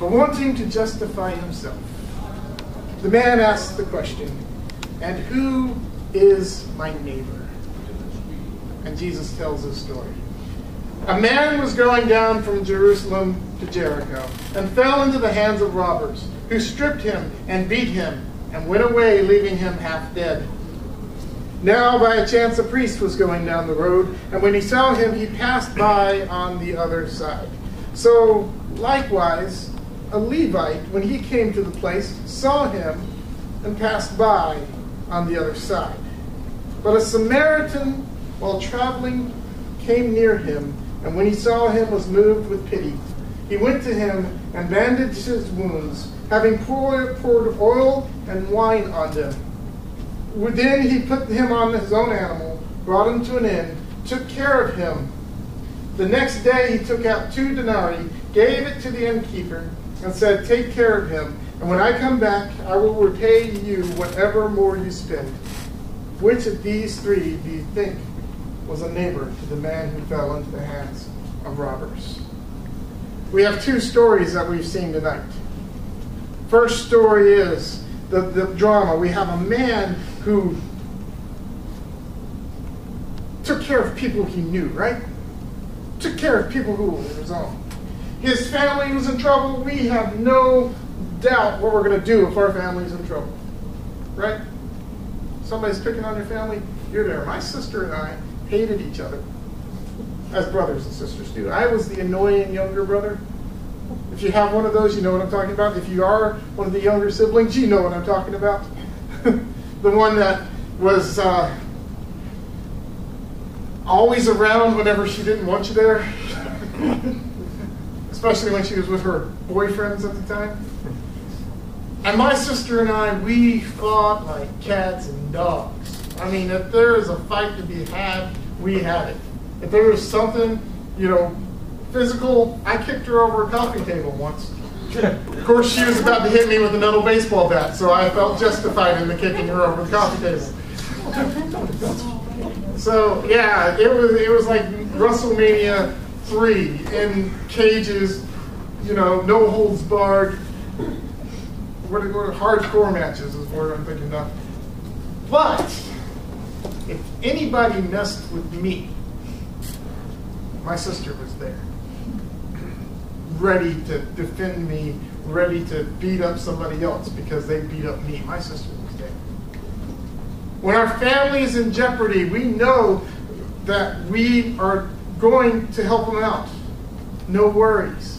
but wanting to justify himself, the man asks the question, and who is my neighbor? And Jesus tells his story. A man was going down from Jerusalem to Jericho and fell into the hands of robbers, who stripped him and beat him and went away, leaving him half dead. Now by a chance a priest was going down the road, and when he saw him, he passed by on the other side. So likewise, a Levite, when he came to the place, saw him and passed by on the other side. But a Samaritan, while traveling, came near him, and when he saw him, was moved with pity. He went to him and bandaged his wounds, having poured oil and wine on them. Then he put him on his own animal, brought him to an inn, took care of him. The next day he took out 2 denarii, gave it to the innkeeper, and said, "Take care of him, and when I come back, I will repay you whatever more you spend." Which of these 3 do you think was a neighbor to the man who fell into the hands of robbers? We have 2 stories that we've seen tonight. First story is the drama. We have a man who took care of people he knew, right? Took care of people who were his own. His family was in trouble. We have no doubt what we're going to do if our family's in trouble, right? Somebody's picking on your family, you're there. My sister and I hated each other, as brothers and sisters do. I was the annoying younger brother. If you have one of those, you know what I'm talking about. If you are one of the younger siblings, you know what I'm talking about. The one that was always around whenever she didn't want you there. Especially when she was with her boyfriends at the time. And my sister and I, we fought like cats and dogs. I mean, if there is a fight to be had, we had it. If there was something, physical, I kicked her over a coffee table once. Of course, she was about to hit me with an old baseball bat, so I felt justified in the kicking her over the coffee table. So, yeah, it was like WrestleMania 3 in cages, no holds barred. What hardcore matches is what I'm thinking of. But if anybody messed with me, my sister was there, ready to defend me, ready to beat up somebody else because they beat up me. My sister was there. When our family is in jeopardy, we know that we are going to help them out. No worries.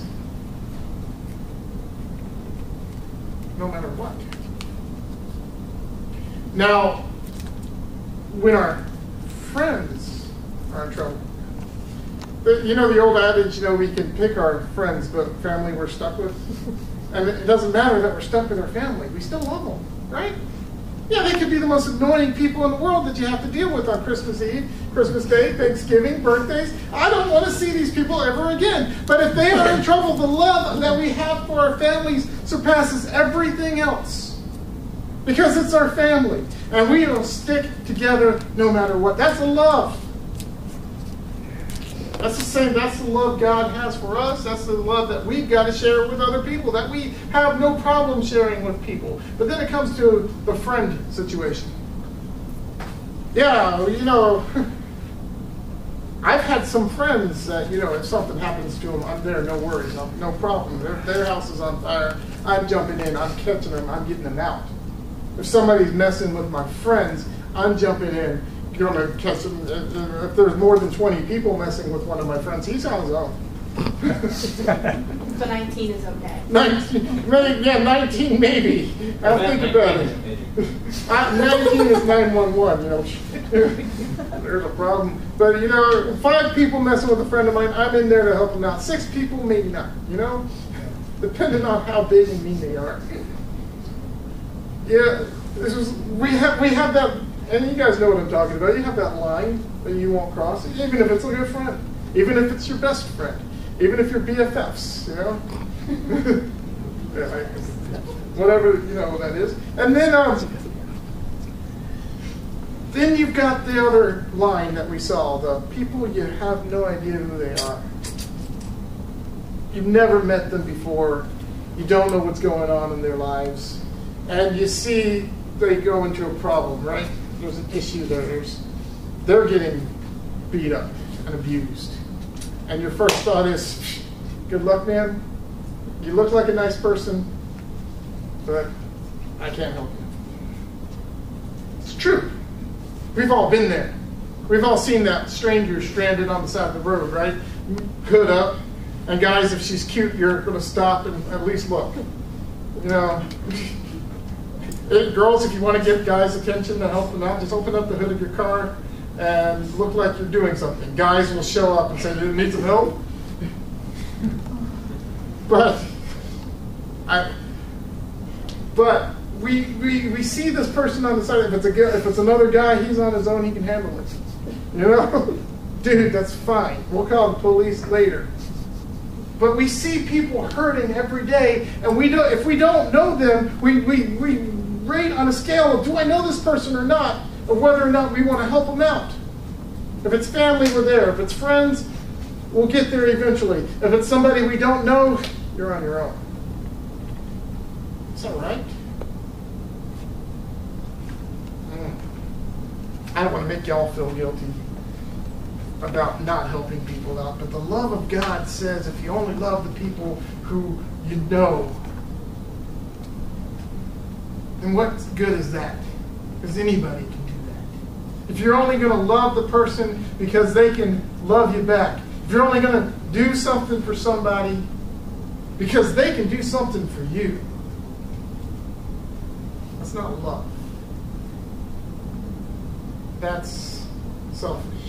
No matter what. Now, when our friends are in trouble, the old adage, we can pick our friends, but family we're stuck with. And it doesn't matter that we're stuck with our family. We still love them, right? Yeah, they could be the most annoying people in the world that you have to deal with on Christmas Eve, Christmas Day, Thanksgiving, birthdays. I don't want to see these people ever again. But if they are in trouble, the love that we have for our families surpasses everything else. Because it's our family. And we will stick together no matter what. That's the love. That's the same. That's the love God has for us. That's the love that we've got to share with other people, that we have no problem sharing with people. But then it comes to the friend situation. Yeah, I've had some friends that, if something happens to them, I'm there, no worries, no problem. Their house is on fire. I'm jumping in. I'm catching them. I'm getting them out. If somebody's messing with my friends, I'm jumping in. Going to catch them. If there's more than 20 people messing with one of my friends, he's on his own. So 19 is okay. 19 maybe. I'll think about it. 19 is 911. There's a problem. But 5 people messing with a friend of mine, I'm in there to help them out. 6 people, maybe not. Depending on how big and mean they are. Yeah, we have that. And you guys know what I'm talking about. You have that line that you won't cross, even if it's a good friend, even if it's your best friend, even if you're BFFs, yeah, whatever that is. And then you've got the other line that we saw: the people you have no idea who they are. You've never met them before. You don't know what's going on in their lives. And you see they go into a problem, right? There's an issue there. They're getting beat up and abused. And your first thought is, good luck, man. You look like a nice person, but I can't help you. It's true. We've all been there. We've all seen that stranger stranded on the side of the road, right? Hood up. And guys, if she's cute, you're going to stop and at least look. You know, girls, if you want to get guys' attention to help them out, just open up the hood of your car and look like you're doing something. Guys will show up and say, do you need some help? But we see this person on the side. If it's another guy, he's on his own, he can handle it. You know? Dude, that's fine. We'll call the police later. But we see people hurting every day, and if we don't know them, we rate on a scale of, do I know this person or not, or whether or not we want to help them out. If it's family, we're there. If it's friends, we'll get there eventually. If it's somebody we don't know, you're on your own. Is that right? I don't want to make y'all feel guilty about not helping people out, but the love of God says if you only love the people who you know, then what good is that? Because anybody can do that. If you're only going to love the person because they can love you back, if you're only going to do something for somebody because they can do something for you, that's not love. That's selfish.